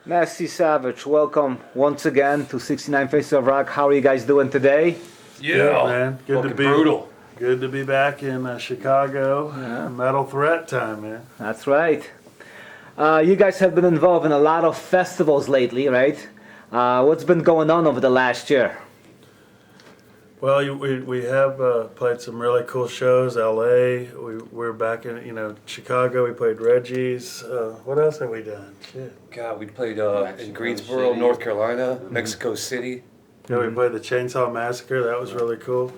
Nasty Savage, welcome once again to 69 Faces of Rock. How are you guys doing today? Yeah, Good, man. Good to be brutal. Good to be back in Chicago. Metal Threat time, man. That's right. You guys have been involved in a lot of festivals lately, right? What's been going on over the last year? Well, we have played some really cool shows. L.A. We're back in Chicago. We played Reggie's. What else have we done? Shit. God, we played in Greensboro, City. North Carolina, Mexico City. Yeah, we played the Chainsaw Massacre. That was really cool.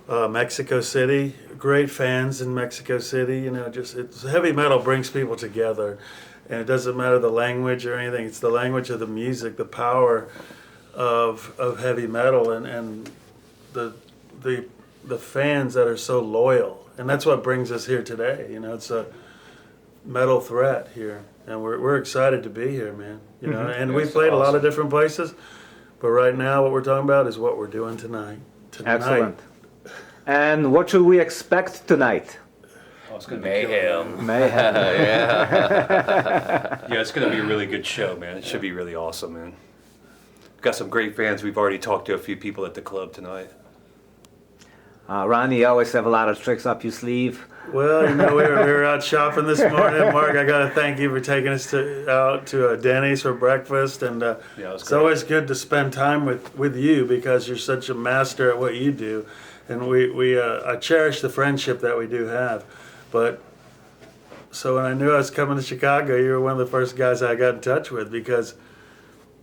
Mexico City. Great fans in Mexico City. It's heavy metal brings people together, and it doesn't matter the language or anything. It's the language of the music, the power of heavy metal, and the fans that are so loyal, and that's what brings us here today. It's a Metal Threat here, and we're excited to be here, man. And we've played a lot of different places, but right now what we're talking about is what we're doing tonight. Excellent. And what should we expect tonight? Oh, it's gonna be mayhem. Mayhem. Yeah, it's gonna be a really good show, man. It should be really awesome, man. We've got some great fans. We've already talked to a few people at the club tonight. Ronnie, you always have a lot of tricks up your sleeve. Well, we were out shopping this morning. Mark, I got to thank you for taking us out to Denny's for breakfast. And it's always good to spend time with you because you're such a master at what you do. And I cherish the friendship that we do have. But so when I knew I was coming to Chicago, you were one of the first guys I got in touch with because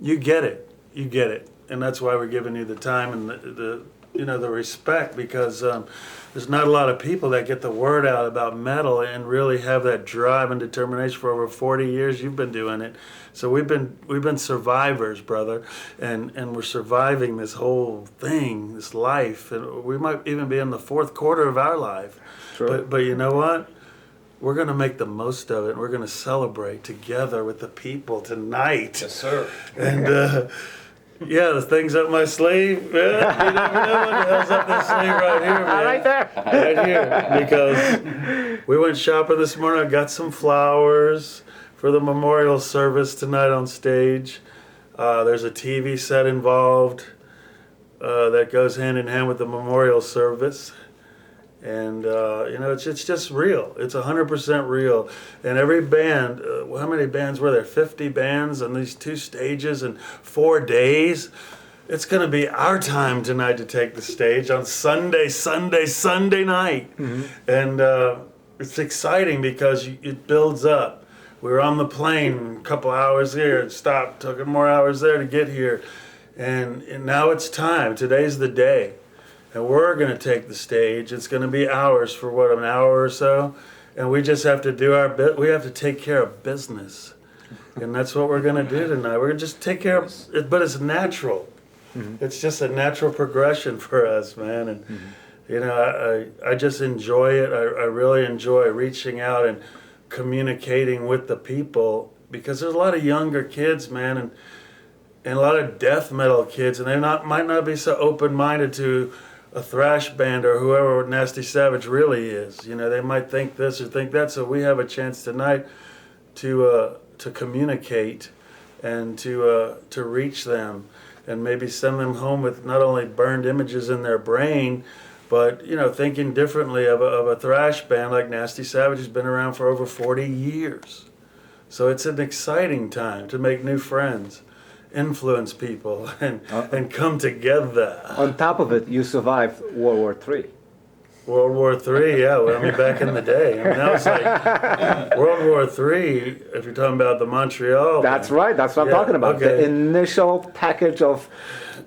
you get it. You get it. And that's why we're giving you the time and the respect, because there's not a lot of people that get the word out about metal and really have that drive and determination. For over 40 years you've been doing it, so we've been survivors, brother, and we're surviving this whole thing, this life, and we might even be in the fourth quarter of our life. True. But you know what, we're going to make the most of it, and we're going to celebrate together with the people tonight. Yes, sir. And yeah, the thing's up my sleeve. Yeah, you never know what the hell's up this sleeve right here, man. Right there. Right here. Because we went shopping this morning. I got some flowers for the memorial service tonight on stage. There's a TV set involved that goes hand in hand with the memorial service. And, it's just real. It's 100% real. And every band, how many bands were there? 50 bands on these 2 stages in 4 days. It's going to be our time tonight to take the stage on Sunday night. Mm-hmm. And it's exciting because it builds up. We were on the plane a couple hours here and stopped, took more hours there to get here. And now it's time. Today's the day. And we're going to take the stage. It's going to be ours for an hour or so. And we just have to do our bit. We have to take care of business. And that's what we're going to do tonight. We're going to just take care of it, but it's natural. Mm-hmm. It's just a natural progression for us, man. And, I just enjoy it. I really enjoy reaching out and communicating with the people because there's a lot of younger kids, man, and a lot of death metal kids, and they might not be so open-minded to a thrash band or whoever Nasty Savage really is. They might think this or think that. So we have a chance tonight to communicate and to reach them and maybe send them home with not only burned images in their brain, but thinking differently of a thrash band like Nasty Savage has been around for over 40 years. So it's an exciting time to make new friends, influence people, and come together. On top of it, you survived World War III. World War III, yeah. Well, back in the day. That was like World War III, if you're talking about the Montreal. That's right. That's what I'm talking about. Okay. The initial package of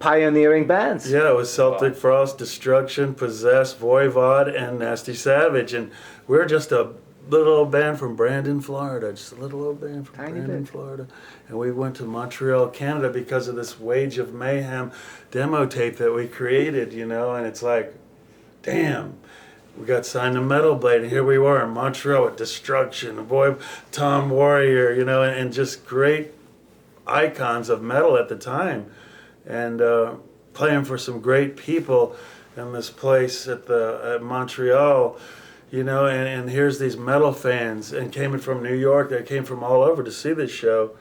pioneering bands. Yeah, it was Celtic Frost, Destruction, Possessed, Voivod, and Nasty Savage. And we're just a little old band from Brandon, Florida. Just a little old band from Brandon, Florida. And we went to Montreal, Canada because of this Wage of Mayhem demo tape that we created, and it's like, damn, we got signed to Metal Blade, and here we were in Montreal with Destruction, Tom Warrior, and just great icons of metal at the time. And playing for some great people in this place at Montreal. And here's these metal fans, and came from New York, they came from all over to see this show,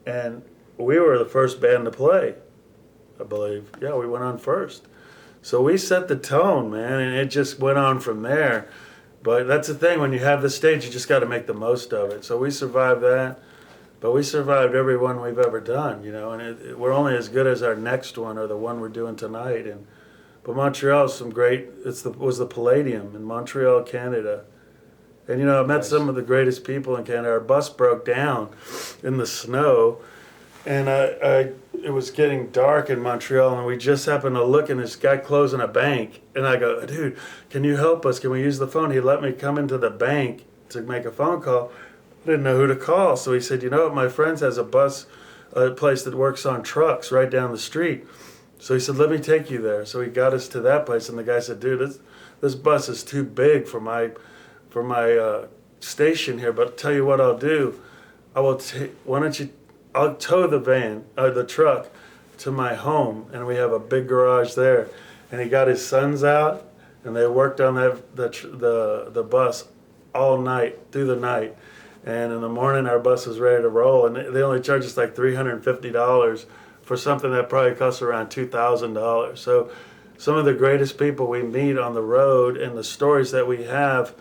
and we were the first band to play, I believe. Yeah, we went on first. So we set the tone, man, and it just went on from there. But that's the thing, when you have the stage, you just got to make the most of it. So we survived that, but we survived every one we've ever done, you know, and we're only as good as our next one or the one we're doing tonight. But Montreal is was the Palladium in Montreal, Canada. And, you know, I met some of the greatest people in Canada. Our bus broke down in the snow, and it was getting dark in Montreal, and we just happened to look, and this guy closing a bank. And I go, dude, can you help us? Can we use the phone? He let me come into the bank to make a phone call. I didn't know who to call. So he said, you know what, my friend has a place that works on trucks right down the street. So he said, let me take you there. So he got us to that place, and the guy said, dude, this bus is too big for my station here, but tell you what I'll do. I'll tow the truck to my home, and we have a big garage there. And he got his sons out, and they worked on the bus all night, through the night. And in the morning, our bus was ready to roll, and they only charged us like $350 for something that probably cost around $2,000. So some of the greatest people we meet on the road, and the stories that we have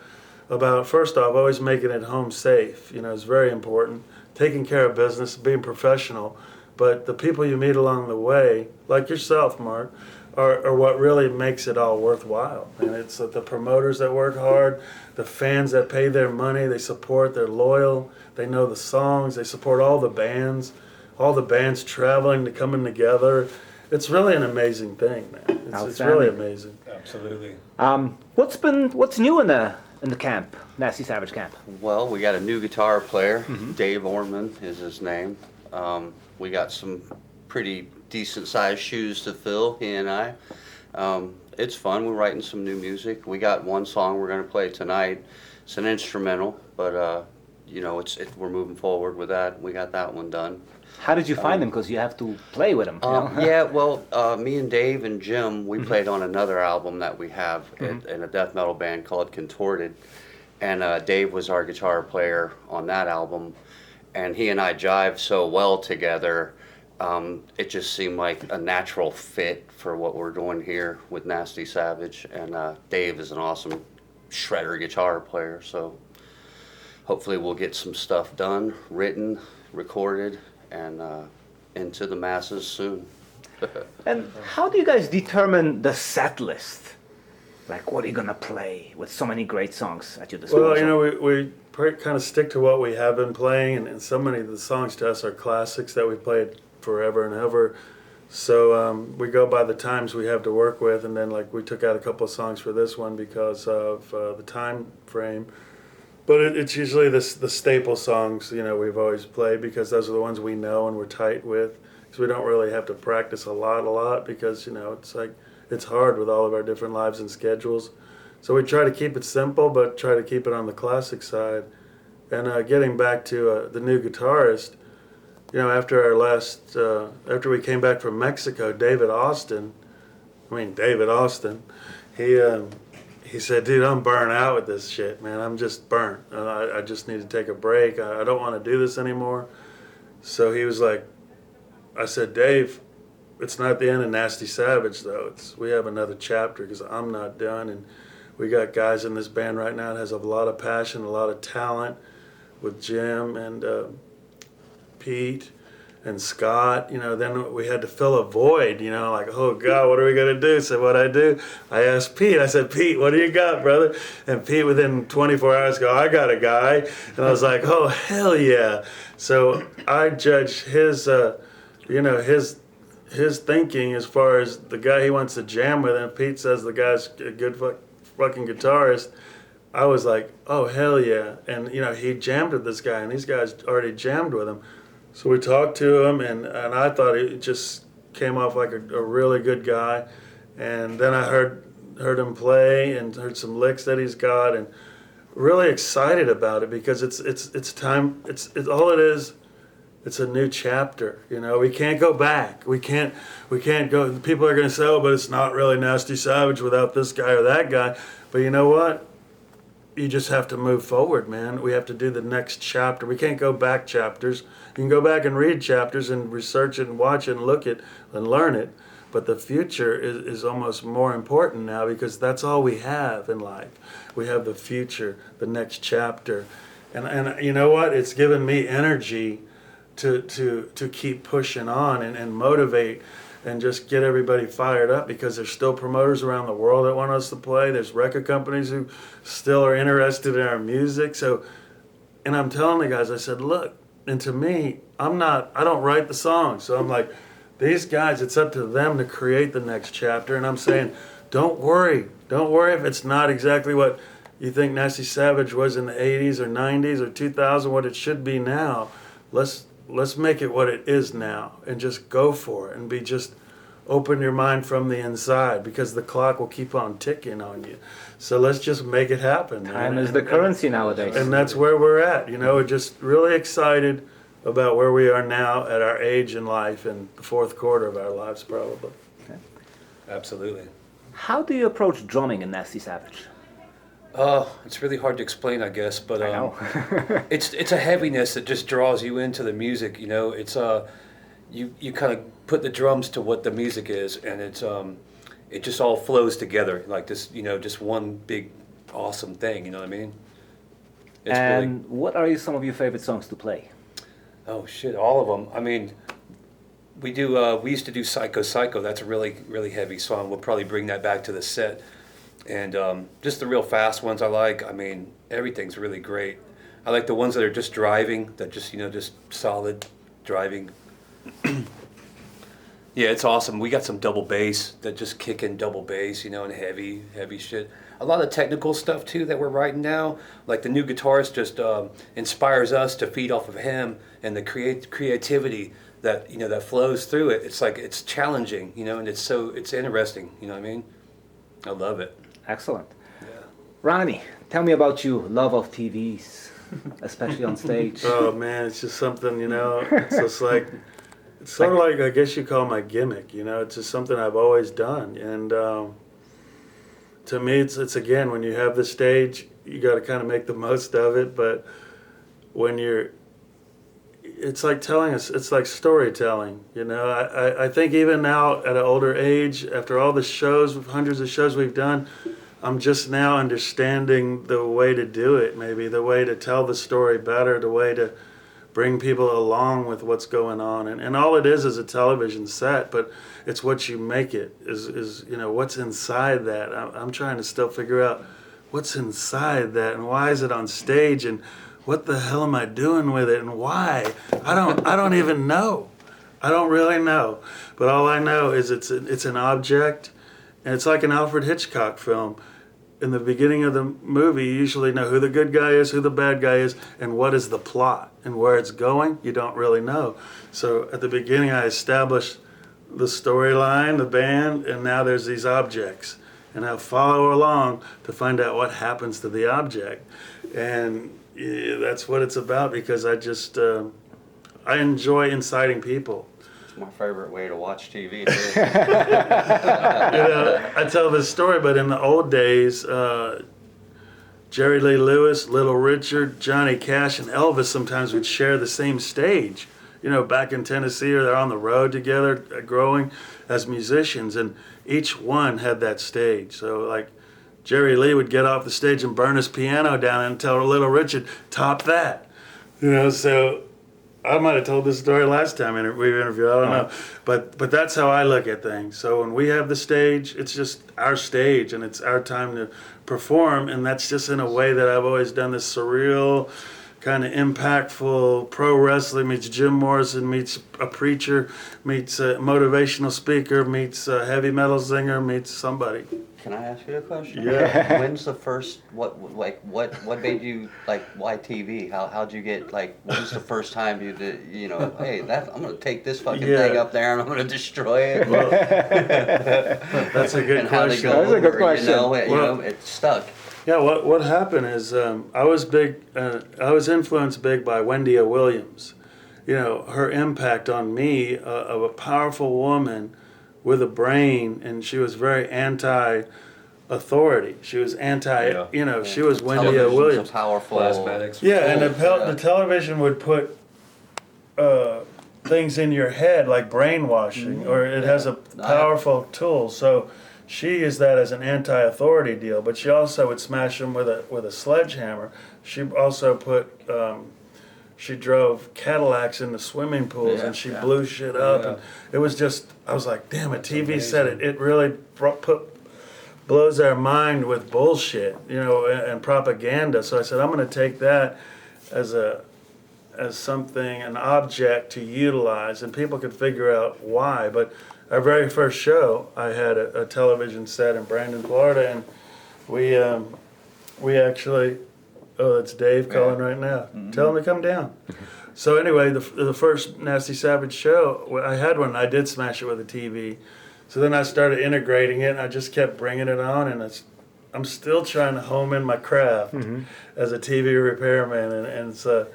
about, first off, always making it home safe, you know, is very important. Taking care of business, being professional. But the people you meet along the way, like yourself, Mark, are what really makes it all worthwhile. And it's the promoters that work hard, the fans that pay their money, they support, they're loyal, they know the songs, they support all the bands traveling, to coming together. It's really an amazing thing, man. It's really amazing. Absolutely. What's new in the camp, Nasty Savage camp? Well, we got a new guitar player. Dave Orman is his name. We got some pretty decent sized shoes to fill, he and I. It's fun. We're writing some new music. We got one song we're going to play tonight. It's an instrumental, but you know, we're moving forward with that. We got that one done. How did you find them? Because you have to play with them. Yeah, well, me and Dave and Jim, we played on another album that we have in a death metal band called Contorted. And Dave was our guitar player on that album. And he and I jived so well together, it just seemed like a natural fit for what we're doing here with Nasty Savage. And Dave is an awesome shredder guitar player, so hopefully we'll get some stuff done, written, recorded, and into the masses soon. And how do you guys determine the set list? Like, what are you gonna play with so many great songs at your disposal? Well, you know, we kind of stick to what we have been playing, and so many of the songs to us are classics that we played forever and ever. So we go by the times we have to work with, and then like we took out a couple of songs for this one because of the time frame. But it's usually the staple songs, you know, we've always played, because those are the ones we know and we're tight with. Because we don't really have to practice a lot, because, you know, it's hard with all of our different lives and schedules. So we try to keep it simple, but try to keep it on the classic side. And getting back to the new guitarist, you know, after we came back from Mexico, David Austin, he said, dude, I'm burnt out with this shit, man. I'm just burnt. I just need to take a break. I don't want to do this anymore. So he was like, I said, Dave, it's not the end of Nasty Savage, though. We have another chapter, because I'm not done. And we got guys in this band right now that has a lot of passion, a lot of talent, with Jim and Pete and Scott. You know, then we had to fill a void, you know, like, oh God, what are we gonna do? So what I do, I asked Pete, I said, Pete, what do you got, brother? And Pete within 24 hours go, I got a guy. And I was like, oh, hell yeah. So I judge his thinking as far as the guy he wants to jam with, and Pete says the guy's a good fucking guitarist. I was like, oh, hell yeah. And, you know, he jammed with this guy, and these guys already jammed with him. So we talked to him, and I thought it just came off like a really good guy. And then I heard him play and heard some licks that he's got, and really excited about it, because it's time. It's all it is. It's a new chapter. You know, we can't go back. We can't go. People are going to say, oh, but it's not really Nasty Savage without this guy or that guy. But you know what? you just have to move forward, man. We have to do the next chapter. We can't go back chapters. You can go back and read chapters and research it and watch it and look it and learn it. But the future is almost more important now because that's all we have in life. We have the future, the next chapter. And you know what? It's given me energy to keep pushing on and motivate and just get everybody fired up because there's still promoters around the world that want us to play. There's record companies who still are interested in our music. So, and I'm telling the guys, I said, look, and to me, I don't write the songs. So I'm like, these guys, it's up to them to create the next chapter. And I'm saying, don't worry if it's not exactly what you think Nasty Savage was in the 80s or 90s or 2000, what it should be now. Let's make it what it is now and just go for it and just open your mind from the inside because the clock will keep on ticking on you. So let's just make it happen. Time is the currency nowadays. And that's where we're at. We're just really excited about where we are now at our age in life and the fourth quarter of our lives probably. Okay. Absolutely. How do you approach drumming in Nasty Savage? It's really hard to explain, I guess, but I know. it's a heaviness that just draws you into the music. It's you kind of put the drums to what the music is, and it just all flows together like this. Just one big awesome thing. You know what I mean? It's And what are some of your favorite songs to play? Oh shit, all of them. I mean, we used to do Psycho Psycho. That's a really, really heavy song. We'll probably bring that back to the set. And just the real fast ones I like. I mean, everything's really great. I like the ones that are just driving, that just, just solid driving. Yeah, it's awesome. We got some double bass that just kick in double bass, and heavy, heavy shit. A lot of technical stuff too that we're writing now. Like the new guitarist just inspires us to feed off of him and the creativity that that flows through it. It's like it's challenging, and it's interesting. You know what I mean? I love it. Excellent. Yeah. Ronnie, tell me about you, love of TVs, especially on stage. Oh man, it's just something, it's just like, it's sort of like, I guess you call my gimmick, it's just something I've always done. And to me, it's again, when you have the stage, you got to kind of make the most of it. But when it's like it's like storytelling, I think even now at an older age, after all the shows, hundreds of shows we've done, I'm just now understanding the way to do it, maybe the way to tell the story better, the way to bring people along with what's going on. And all it is a television set, but it's what you make it, is what's inside that. I'm trying to still figure out what's inside that and why is it on stage and what the hell am I doing with it and why? I don't even know. I don't really know. But all I know is it's an object, and it's like an Alfred Hitchcock film. In the beginning of the movie, you usually know who the good guy is, who the bad guy is, and what is the plot. And where it's going, you don't really know. So at the beginning, I established the storyline, the band, and now there's these objects. And I follow along to find out what happens to the object. And yeah, that's what it's about because I enjoy inciting people. My favorite way to watch TV too. I tell this story, but in the old days, Jerry Lee Lewis, Little Richard, Johnny Cash, and Elvis sometimes would share the same stage. Back in Tennessee, or they're on the road together, growing as musicians, and each one had that stage. So like Jerry Lee would get off the stage and burn his piano down and tell Little Richard, top that. So I might have told this story last time we interviewed, I don't know. But that's how I look at things. So when we have the stage, it's just our stage and it's our time to perform, and that's just in a way that I've always done, this surreal, kind of impactful pro wrestling meets Jim Morrison meets a preacher meets a motivational speaker meets a heavy metal singer meets somebody. Can I ask you a question? Yeah. When's the first what made you why TV? How'd you get when's the first time you did hey I'm gonna take this fucking thing up there and I'm gonna destroy it? Well, that's a good and how question. to go That's a good over, question. It's stuck. Yeah, what happened is I was influenced big by Wendy O. Williams. Her impact on me, of a powerful woman with a brain, and she was very anti authority. She was anti, Yeah. you know, she was Wendy Television's Williams. a powerful. Plasmatics. Yeah, and tool. the television would put things in your head like brainwashing, or it has a powerful tool. So she used that as an anti-authority deal, but she also would smash them with a sledgehammer. She also put she drove Cadillacs into swimming pools, and she blew shit up. Yeah. And it was just, I was like, damn, a TV set it really blows our mind with bullshit, you know, and propaganda. So I said, I'm going to take that as something, an object to utilize, and people could figure out why. But our very first show, I had a television set in Brandon, Florida, and we actually, oh, that's Dave calling right now. Tell him to come down. So anyway, the first Nasty Savage show, I had one. I did smash it with a TV. So then I started integrating it, and I just kept bringing it on, and I'm still trying to home in my craft as a TV repairman, and so,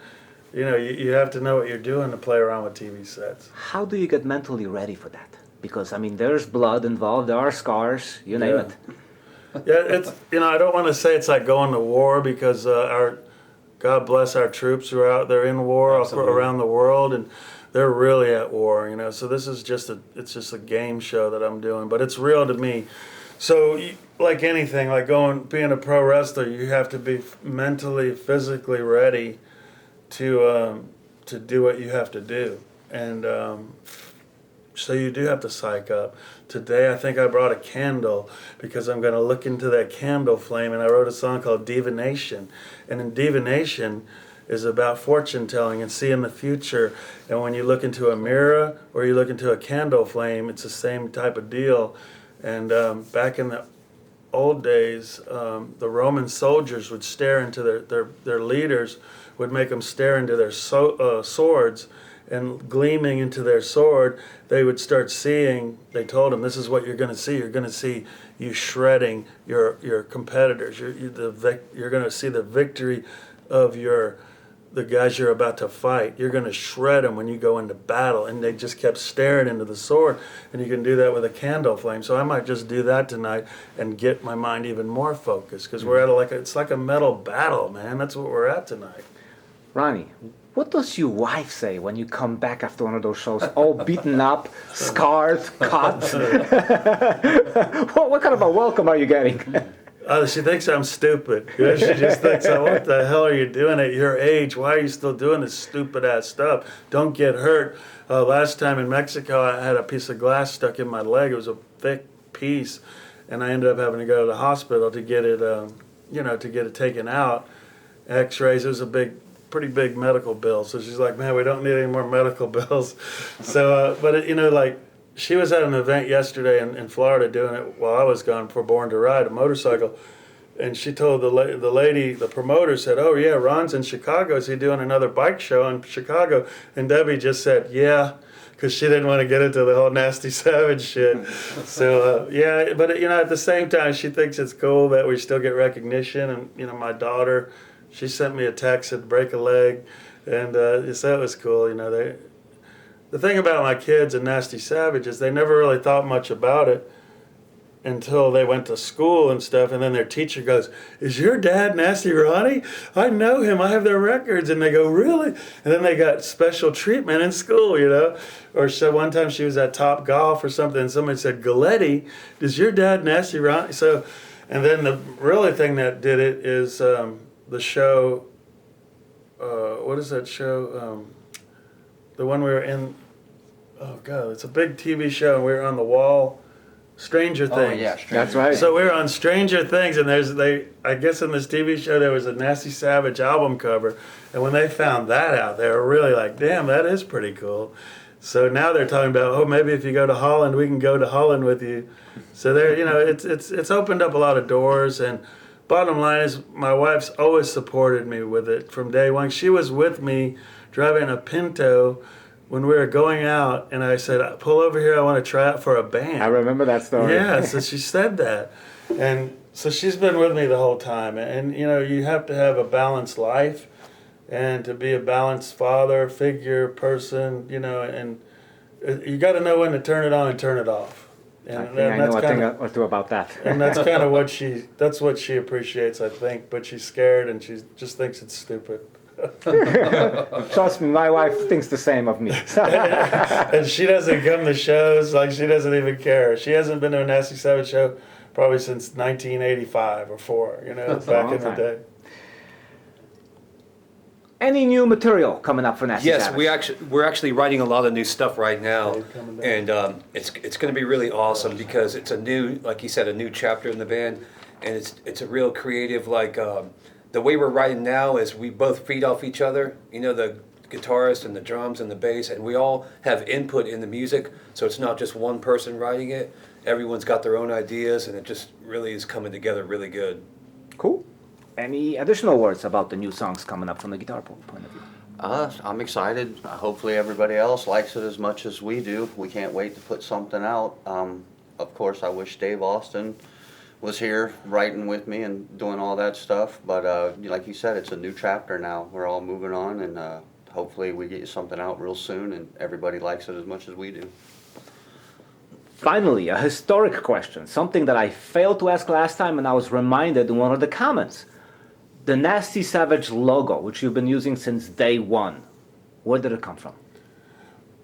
you know, you have to know what you're doing to play around with TV sets. How do you get mentally ready for that? Because, I mean, there's blood involved, there are scars, you name it. Yeah, it's, you know, I don't want to say it's like going to war, because God bless our troops who are out there in war around the world, and they're really at war, you know. So this is it's just a game show that I'm doing, but it's real to me. So like anything, like being a pro wrestler, you have to be mentally, physically ready to do what you have to do, and so you do have to psych up. Today I think I brought a candle because I'm going to look into that candle flame, and I wrote a song called Divination, and in Divination is about fortune telling and seeing the future. And when you look into a mirror or you look into a candle flame, it's the same type of deal. And back in the old days, the Roman soldiers would stare into their leaders, would make them stare into their swords, and gleaming into their sword, they would start seeing, they told them, this is what you're going to see. You're going to see you shredding your competitors. You're going to see the victory of the guys you're about to fight. You're going to shred them when you go into battle. And they just kept staring into the sword. And you can do that with a candle flame. So I might just do that tonight and get my mind even more focused, because we're at it's like a metal battle, man. That's what we're at tonight. Ronnie, what does your wife say when you come back after one of those shows, all beaten up, scarred, cut? What kind of a welcome are you getting? She thinks I'm stupid. You know, she just thinks, what the hell are you doing at your age? Why are you still doing this stupid ass stuff? Don't get hurt. Last time in Mexico, I had a piece of glass stuck in my leg. It was a thick piece, and I ended up having to go to the hospital to get it, to get it taken out. X-rays. It was pretty big medical bill. So she's like, man, we don't need any more medical bills. So, she was at an event yesterday in Florida doing it while I was gone for Born to Ride, a motorcycle. And she told the lady, the promoter said, oh yeah, Ron's in Chicago. Is he doing another bike show in Chicago? And Debbie just said, yeah, because she didn't want to get into the whole Nasty Savage shit. So, yeah, but at the same time, she thinks it's cool that we still get recognition. And, my daughter, she sent me a text, said break a leg. And so it was cool, The thing about my kids and Nasty Savage is they never really thought much about it until they went to school and stuff, and then their teacher goes, is your dad Nasty Ronnie? I know him, I have their records. And they go, really? And then they got special treatment in school, Or so one time she was at Top Golf or something, and somebody said, Galletti, is your dad Nasty Ronnie? So, and then the really thing that did it is the show, what is that show? The one we were in, oh God, it's a big TV show, and we were on the wall, Stranger Things. Oh yeah, Stranger That's right. So we were on Stranger Things, and I guess in this TV show there was a Nasty Savage album cover, and when they found that out, they were really like, damn, that is pretty cool. So now they're talking about, oh, maybe if you go to Holland, we can go to Holland with you. So there, it's opened up a lot of doors, and bottom line is my wife's always supported me with it from day one. She was with me driving a Pinto when we were going out, and I said, pull over here, I want to try out for a band. I remember that story. Yeah, so she said that. And so she's been with me the whole time. And, you have to have a balanced life and to be a balanced father, figure, person, and you got to know when to turn it on and turn it off. I think I know a thing or two about that. and that's kind of what she appreciates, I think. But she's scared and she just thinks it's stupid. Trust me, my wife thinks the same of me. And she doesn't come to shows, like she doesn't even care. She hasn't been to a Nasty Savage show probably since 1985 or 4, you know, That's a back long in the time. day. Any new material coming up for Nasty Yes, Savage? we're actually writing a lot of new stuff right now, Dave coming down. and it's going to be really awesome because it's a new, like you said, a new chapter in the band, and it's a real creative, like the way we're writing now is we both feed off each other. You know, the guitarist and the drums and the bass, and we all have input in the music, so it's not just one person writing it. Everyone's got their own ideas, and it just really is coming together really good. Cool. Any additional words about the new songs coming up from the guitar point of view? I'm excited. Hopefully everybody else likes it as much as we do. We can't wait to put something out. Of course, I wish Dave Austin was here writing with me and doing all that stuff. But like you said, it's a new chapter now. We're all moving on, and hopefully we get something out real soon and everybody likes it as much as we do. Finally, a historic question, something that I failed to ask last time and I was reminded in one of the comments. The Nasty Savage logo, which you've been using since day one, where did it come from?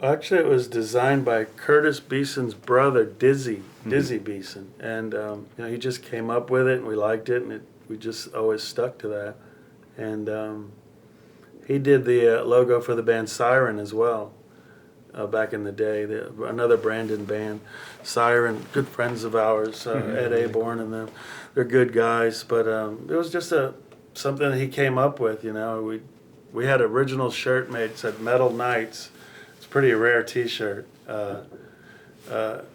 Actually, it was designed by Curtis Beeson's brother, Dizzy Beeson, and you know, he just came up with it, and we liked it, and we just always stuck to that. And he did the logo for the band Siren as well, back in the day. Another Brandon band, Siren, good friends of ours, Ed Aborn and them. They're good guys, but it was just something that he came up with. You know, we had an original shirt made, said Metal Knights. It's a pretty rare T-shirt. That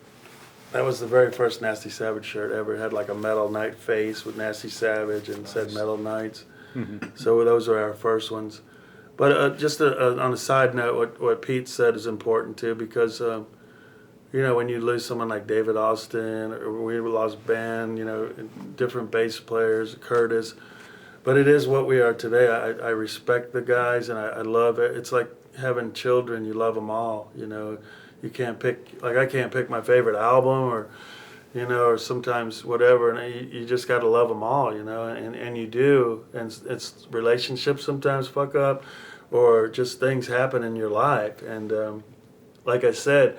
was the very first Nasty Savage shirt ever. It had like a Metal Knight face with Nasty Savage and said Metal Knights. So those were our first ones. But just on a side note, what Pete said is important too, because you know, when you lose someone like David Austin, or we lost Ben, you know, different bass players, Curtis. But it is what we are today. I respect the guys, and I love it. It's like having children. You love them all, you know. You can't pick, like I can't pick my favorite album, or, you know, or sometimes whatever, and you just got to love them all, you know, and you do. And it's relationships sometimes fuck up, or just things happen in your life. And like I said,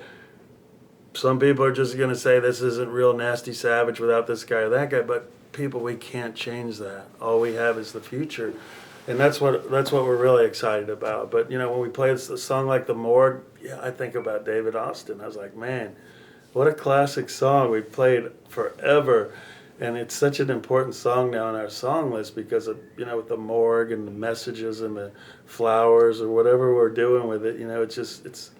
some people are just going to say this isn't real Nasty Savage without this guy or that guy, but people, we can't change that. All we have is the future, and that's what we're really excited about. But you know, when we play a song like The Morgue, yeah, I think about David Austin. I was like, man, what a classic song. We played forever, and it's such an important song now on our song list because of, you know, with the morgue and the messages and the flowers or whatever we're doing with it. You know, it's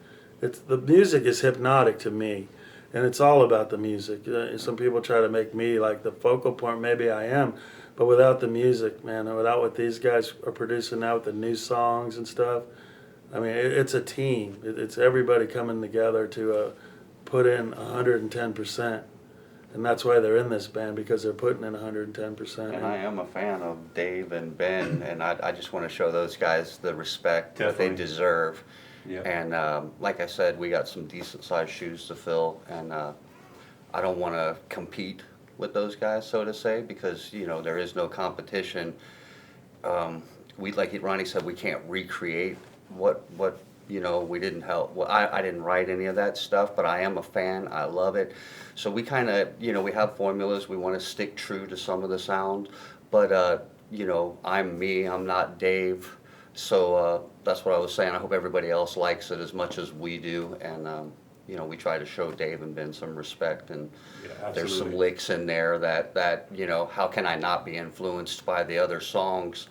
the music is hypnotic to me. And it's all about the music. Some people try to make me like the focal point. Maybe I am. But without the music, man, and without what these guys are producing now with the new songs and stuff, I mean, it's a team. It's everybody coming together to put in 110%. And that's why they're in this band, because they're putting in 110%. And I am a fan of Dave and Ben, and I just want to show those guys the respect that they deserve. Yeah. And like I said, we got some decent sized shoes to fill, and I don't want to compete with those guys, so to say, because, you know, there is no competition. We, like Ronnie said, we can't recreate what you know, we didn't help. Well, I didn't write any of that stuff, but I am a fan. I love it. So we kind of, you know, we have formulas. We want to stick true to some of the sound, but you know, I'm me. I'm not Dave. So that's what I was saying. I hope everybody else likes it as much as we do, and you know, we try to show Dave and Ben some respect. And there's some licks in there that you know, how can I not be influenced by the other songs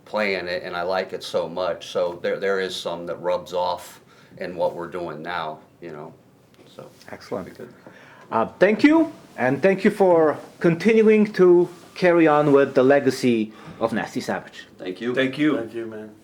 playing it? And I like it so much. So there is some that rubs off in what we're doing now. You know, so Excellent. Thank you, and thank you for continuing to carry on with the legacy of Nasty Savage. thank you. Thank you. Thank you, man.